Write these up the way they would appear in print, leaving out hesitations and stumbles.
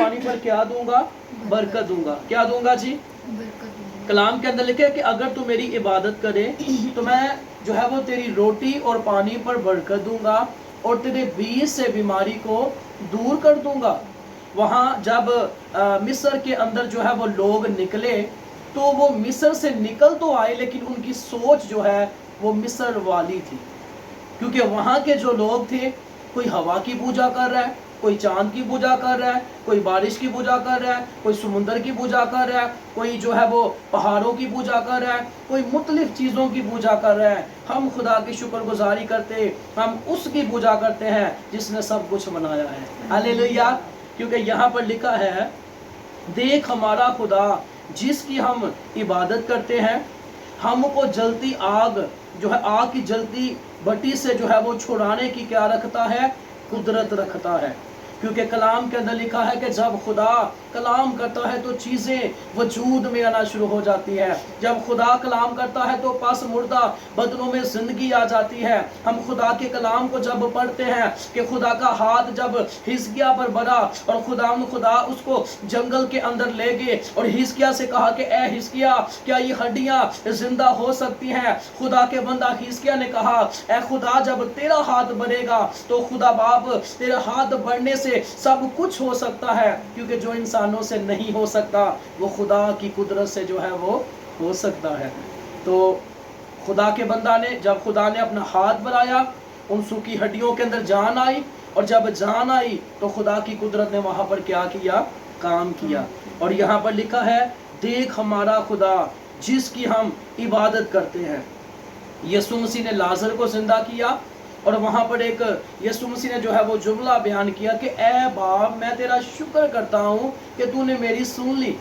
पानी पर क्या दूंगा, बरकत दूंगा। क्या दूंगा जी, कलाम के अंदर लिखे है कि अगर तू मेरी इबादत करे तो मैं जो है वो तेरी रोटी और पानी पर बरकत दूंगा और तेरे बीच से बीमारी को दूर कर दूंगा। वहाँ जब मिस्र के अंदर जो है वो लोग निकले तो वो मिस्र से निकल तो आए लेकिन उनकी सोच जो है वो मिस्र वाली थी, क्योंकि वहाँ के जो लोग थे, कोई हवा की पूजा कर रहा है, कोई चांद की पूजा कर रहा है, कोई बारिश की पूजा कर रहा है, कोई समुंदर की पूजा कर रहा है, कोई जो है वो पहाड़ों की पूजा कर रहा है, कोई मुख्तलिफ चीज़ों की पूजा कर रहा है। हम खुदा की शुक्रगुजारी करते, हम उसकी पूजा करते हैं जिसने सब कुछ बनाया है। हालेलुया। क्योंकि यहाँ पर लिखा है, देख हमारा खुदा जिसकी हम इबादत करते हैं, हमको जलती आग जो है, आग की जलती भट्टी से जो है वो छुड़ाने की क्या रखता है, कुदरत रखता है। क्योंकि कलाम के अंदर लिखा है कि जब खुदा कलाम करता है तो चीज़ें वजूद में आना शुरू हो जाती है। जब खुदा कलाम करता है तो पास मुर्दा बदनों में जिंदगी आ जाती है। हम खुदा के कलाम को जब पढ़ते हैं कि खुदा का हाथ जब हिजकिया पर बढ़ा और खुदा उसको जंगल के अंदर ले गए और हिजकिया से कहा कि ए हिजकिया, क्या ये हड्डियां जिंदा हो सकती हैं? खुदा के बंदा हिजकिया ने कहा, ए खुदा, जब तेरा हाथ बढ़ेगा तो खुदा बाप तेरे हाथ बढ़ने से सब कुछ हो सकता है, क्योंकि जो इंसानों से नहीं हो सकता वो खुदा की कुदरत से जो है वो हो सकता है। तो खुदा के बंदा ने, जब खुदा ने अपना हाथ बढ़ाया, उन सूखी हड्डियों के अंदर जान आई, और जब जान आई तो खुदा की कुदरत ने वहां पर क्या किया, काम किया। और यहाँ पर लिखा है, देख हमारा खुदा जिसकी हम इबादत करते हैं। यीशु मसीह ने लाजर को जिंदा किया और वहां पर एक यीशु मसीह ने जो है वो जुमला बयान किया कि ए बाप, मैं तेरा शुक्र करता हूँ कि तूने मेरी सुन ली।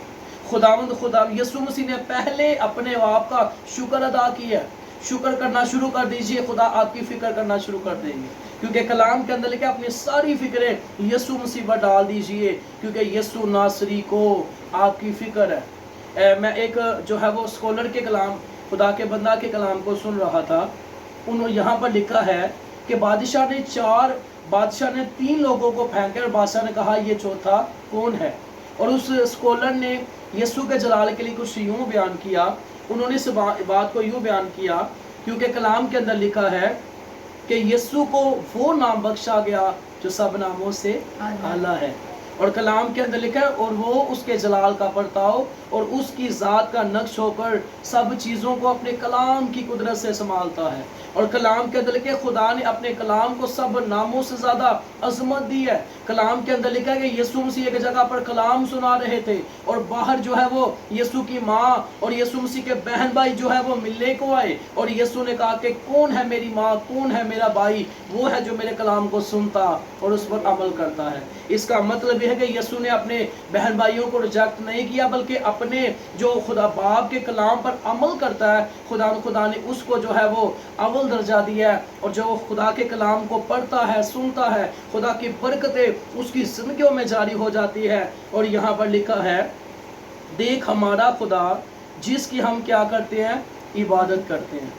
खुदा यीशु मसीह ने पहले अपने बाप का शुक्र अदा किया। शुक्र करना शुरू कर दीजिए, खुदा आपकी फिक्र करना शुरू कर देंगे। क्योंकि कलाम के अंदर लिखे अपनी सारी फिक्रें यीशु मसीह पर डाल दीजिए, क्योंकि यीशु नासरी को आपकी फिक्र है। मैं एक जो है वो स्कॉलर के कलाम, खुदा के बंदा के कलाम को सुन रहा था। उन्होंने यहाँ पर लिखा है कि बादशाह ने 3 लोगों को फेंके और बादशाह ने कहा ये चौथा कौन है? और उस स्कॉलर ने यीशु के जलाल के लिए कुछ यूं बयान किया। उन्होंने इस बात को यूं बयान किया क्योंकि कलाम के अंदर लिखा है कि यीशु को वो नाम बख्शा गया जो सब नामों से आला है। और कलाम के अंदर लिखा है, और वो उसके जलाल का परताव और उसकी ज़ात का नक्श होकर सब चीज़ों को अपने कलाम की कुदरत से संभालता है। और कलाम के अंदर लिखे खुदा ने अपने कलाम को सब नामों से ज़्यादा अजमत दी है। कलाम के अंदर लिखा है कि यीशु मसीह एक जगह पर कलाम सुना रहे थे और बाहर जो है वो यीशु की माँ और यीशु मसीह के बहन भाई जो है वो मिलने को आए, और यीशु ने कहा कि कौन है मेरी माँ, कौन है मेरा भाई? वो है जो मेरे कलाम को सुनता और उस पर अमल करता है। इसका मतलब यह है कि यीशु ने अपने बहन भाइयों को रिजेक्ट नहीं किया, बल्कि अपने जो खुदा बाप के कलाम पर अमल करता है, खुदा ने उसको जो है वो अव्वल दर्जा दिया है। और जो खुदा के कलाम को पढ़ता है, सुनता है, खुदा की बरकतें उसकी जिंदगियों में जारी हो जाती है। और यहाँ पर लिखा है, देख हमारा खुदा जिसकी हम क्या करते हैं, इबादत करते हैं।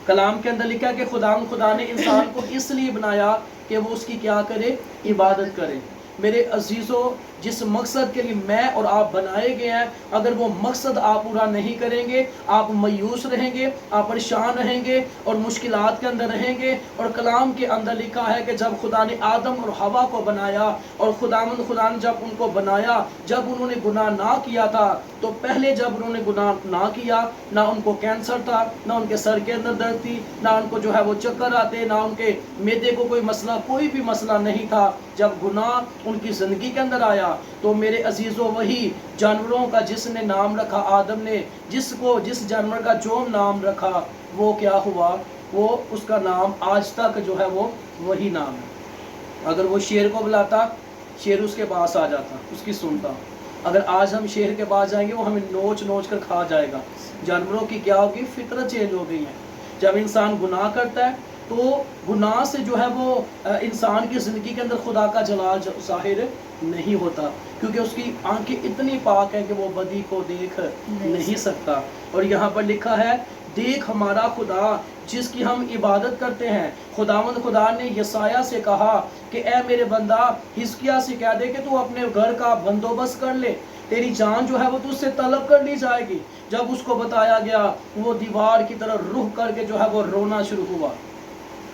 कलाम के अंदर लिखा है कि खुदा ने इंसान को इसलिए बनाया कि वो उसकी क्या करे, इबादत करे। मेरे अजीज़ों, जिस मकसद के लिए मैं और आप बनाए गए हैं, अगर वो मकसद आप पूरा नहीं करेंगे, आप मायूस रहेंगे, आप परेशान रहेंगे और मुश्किलात के अंदर रहेंगे। और कलाम के अंदर लिखा है कि जब खुदा ने आदम और हवा को बनाया और खुदा ने जब उनको बनाया, जब उन्होंने गुनाह ना किया था, तो पहले जब उन्होंने गुनाह ना किया, ना उनको कैंसर था, ना उनके सर के अंदर दर्द थी, ना उनको जो है वो चक्कर आते, ना उनके मैदे को कोई मसला, कोई भी मसला नहीं था। जब गुनाह उनकी ज़िंदगी के अंदर आया तो मेरे अजीज़ों, वही जानवरों का जिसने नाम रखा, आदम ने जिस जानवर का जो नाम रखा, वो क्या हुआ, वो उसका नाम आज तक जो है वो वही नाम है। अगर वो शेर को बुलाता, शेर उसके पास आ जाता, उसकी सुनता। अगर आज हम शेर के पास जाएंगे, वो हमें नोच नोच कर खा जाएगा। जानवरों की क्या होगी, फितरत चेंज हो गई है। जब इंसान गुनाह करता है तो गुनाह से जो है वो इंसान की ज़िंदगी के अंदर खुदा का जलाल ज़ाहिर नहीं होता, क्योंकि उसकी आंखें इतनी पाक हैं कि वो बदी को देख नहीं सकता। और यहाँ पर लिखा है, دیکھ ہمارا خدا جس کی ہم عبادت کرتے ہیں۔ خداوند خدا نے یسایہ سے کہا کہ اے میرے بندہ حزقیہ سے کہہ دے کہ تو اپنے گھر کا بندوبست کر لے، تیری جان جو ہے وہ تجھ سے طلب کر لی جائے گی۔ جب اس کو بتایا گیا وہ دیوار کی طرح رخ کر کے جو ہے وہ رونا شروع ہوا۔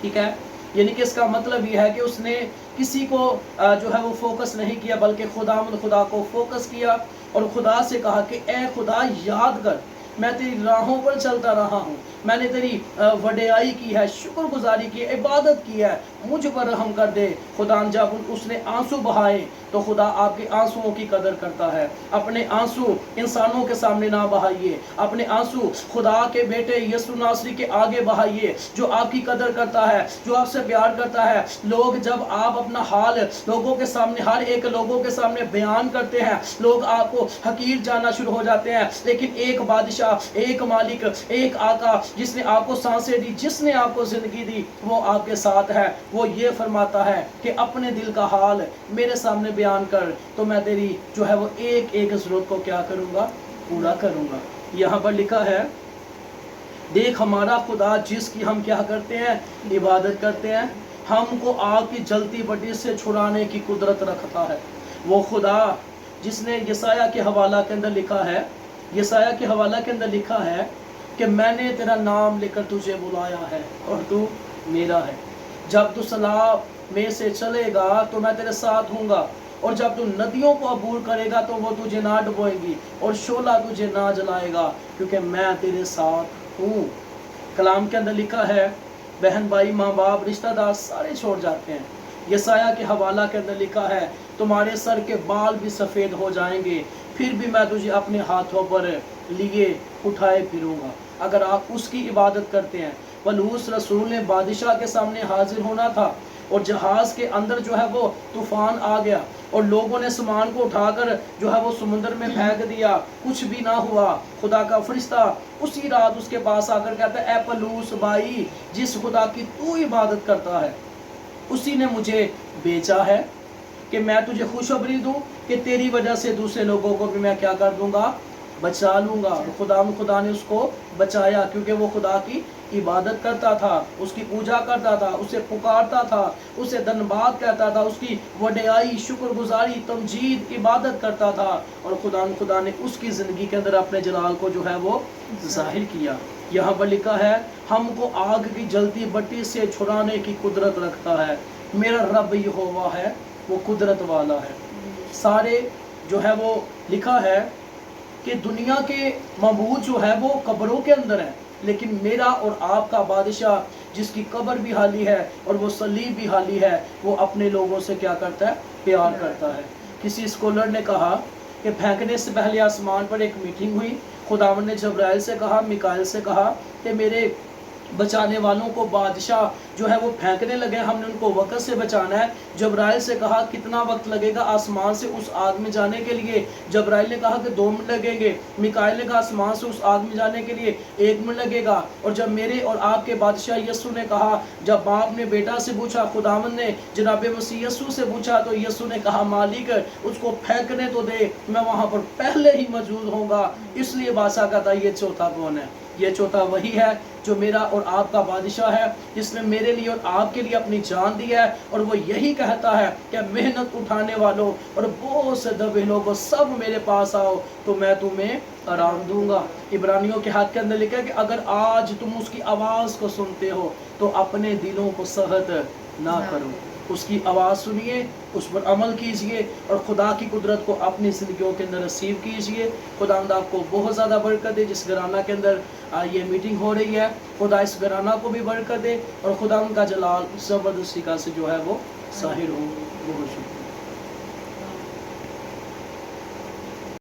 ٹھیک ہے، یعنی کہ اس کا مطلب یہ ہے کہ اس نے کسی کو جو ہے وہ فوکس نہیں کیا، بلکہ خدا کو فوکس کیا، اور خدا سے کہا کہ اے خدا یاد کر، میں تیری راہوں پر چلتا رہا ہوں، میں نے تیری وڈیائی کی ہے، شکر گزاری کی ہے، عبادت کی ہے، مجھ پر رحم کر دے۔ خدا جب اس نے آنسو بہائے تو خدا آپ کے آنسوؤں کی قدر کرتا ہے۔ اپنے آنسو انسانوں کے سامنے نہ بہائیے، اپنے آنسو خدا کے بیٹے یسوع ناصری کے آگے بہائیے، جو آپ کی قدر کرتا ہے، جو آپ سے پیار کرتا ہے۔ لوگ جب آپ اپنا حال لوگوں کے سامنے، ہر ایک لوگوں کے سامنے بیان کرتے ہیں، لوگ آپ کو حقیر جاننا شروع ہو جاتے ہیں، لیکن ایک بادشاہ، ایک مالک، ایک آقا جس نے آپ کو سانسیں دی، جس نے آپ کو زندگی دی، وہ آپ کے ساتھ ہے۔ وہ یہ فرماتا ہے کہ اپنے دل کا حال میرے سامنے بیان کر، تو میں تیری جو ہے وہ ایک ایک ضرورت کو کیا کروں گا، پورا کروں گا۔ یہاں پر لکھا ہے دیکھ ہمارا خدا جس کی ہم کیا کرتے ہیں، عبادت کرتے ہیں، ہم کو آگ کی جلتی بٹی سے چھڑانے کی قدرت رکھتا ہے۔ وہ خدا جس نے یسایہ کے حوالہ کے اندر لکھا ہے، یسایہ کے حوالہ کے اندر لکھا ہے کہ میں نے تیرا نام لے کر تجھے بلایا ہے اور تو میرا ہے، جب تو سیلاب میں سے چلے گا تو میں تیرے ساتھ ہوں گا، اور جب تو ندیوں کو عبور کرے گا تو وہ تجھے نہ ڈبوئیں گی اور شعلہ تجھے نہ جلائے گا، کیونکہ میں تیرے ساتھ ہوں۔ کلام کے اندر لکھا ہے بہن بھائی ماں باپ رشتہ دار سارے چھوڑ جاتے ہیں۔ یسایہ کے حوالہ کے اندر لکھا ہے تمہارے سر کے بال بھی سفید ہو جائیں گے، پھر بھی میں تجھے اپنے ہاتھوں پر لیے اٹھائے پھروں گا۔ اگر آپ اس کی عبادت کرتے ہیں، پولس رسول نے بادشاہ کے سامنے حاضر ہونا تھا، اور جہاز کے اندر جو ہے وہ طوفان آ گیا، اور لوگوں نے سامان کو اٹھا کر جو ہے وہ سمندر میں پھینک دیا، کچھ بھی نہ ہوا۔ خدا کا فرشتہ اسی رات اس کے پاس آ کر کہتا ہے اے پولس بھائی، جس خدا کی تو عبادت کرتا ہے اسی نے مجھے بیچا ہے کہ میں تجھے خوشخبری دوں کہ تیری وجہ سے دوسرے لوگوں کو بھی میں کیا کر دوں گا، بچا لوں گا۔ خدا نے اس کو بچایا، کیونکہ وہ خدا کی عبادت کرتا تھا، اس کی پوجا کرتا تھا، اسے پکارتا تھا، اسے دھنباد کہتا تھا، اس کی وڈیائی، شکر گزاری، تمجید، عبادت کرتا تھا، اور خدا نے اس کی زندگی کے اندر اپنے جلال کو جو ہے وہ ظاہر کیا۔ یہاں پر لکھا ہے ہم کو آگ کی جلتی بٹی سے چھڑانے کی قدرت رکھتا ہے۔ میرا رب یہوہ ہے، وہ قدرت والا ہے۔ سارے جو ہے وہ لکھا ہے کہ دنیا کے معبود جو ہے وہ قبروں کے اندر ہیں، لیکن میرا اور آپ کا بادشاہ جس کی قبر بھی خالی ہے اور وہ صلیب بھی خالی ہے، وہ اپنے لوگوں سے کیا کرتا ہے، پیار کرتا ہے۔ کسی اسکولر نے کہا کہ پھینکنے سے پہلے آسمان پر ایک میٹنگ ہوئی، خداوند نے جبرائیل سے کہا، میکائیل سے کہا کہ میرے بچانے والوں کو بادشاہ جو ہے وہ پھینکنے لگے، ہم نے ان کو وقت سے بچانا ہے۔ جبرائیل سے کہا کتنا وقت لگے گا آسمان سے اس آگ میں جانے کے لیے؟ جبرائیل نے کہا کہ 2 منٹ لگیں گے۔ میکائیل نے کہا آسمان سے اس آگ میں جانے کے لیے 1 منٹ لگے گا۔ اور جب میرے اور آپ کے بادشاہ یسوع نے کہا، جب باپ نے بیٹا سے پوچھا، خداوند نے جناب مسیح یسوع سے پوچھا، تو یسوع نے کہا مالک اس کو پھینکنے تو دے، میں وہاں پر پہلے ہی موجود ہوں گا۔ اس لیے بادشاہ کہتا یہ چوتھا کون ہے؟ یہ چوتھا وہی ہے جو میرا اور آپ کا بادشاہ ہے، جس نے میرے لیے اور آپ کے لیے اپنی جان دی ہے، اور وہ یہی کہتا ہے کہ محنت اٹھانے والوں اور بہت سے دبے لوگوں سب میرے پاس آؤ تو میں تمہیں آرام دوں گا۔ عبرانیوں کے ہاتھ کے اندر لکھا ہے کہ اگر آج تم اس کی آواز کو سنتے ہو تو اپنے دلوں کو سخت نہ کرو۔ اس کی آواز سنیے، اس پر عمل کیجئے، اور خدا کی قدرت کو اپنی زندگیوں کے اندر رسیو کیجئے۔ خدا آپ کو بہت زیادہ برکت دے۔ جس گھرانہ کے اندر یہ میٹنگ ہو رہی ہے، خدا اس گھرانہ کو بھی برکت دے، اور خدا ان کا جلال زبردستی کا سے جو ہے وہ ظاہر ہو۔ بہت شکریہ۔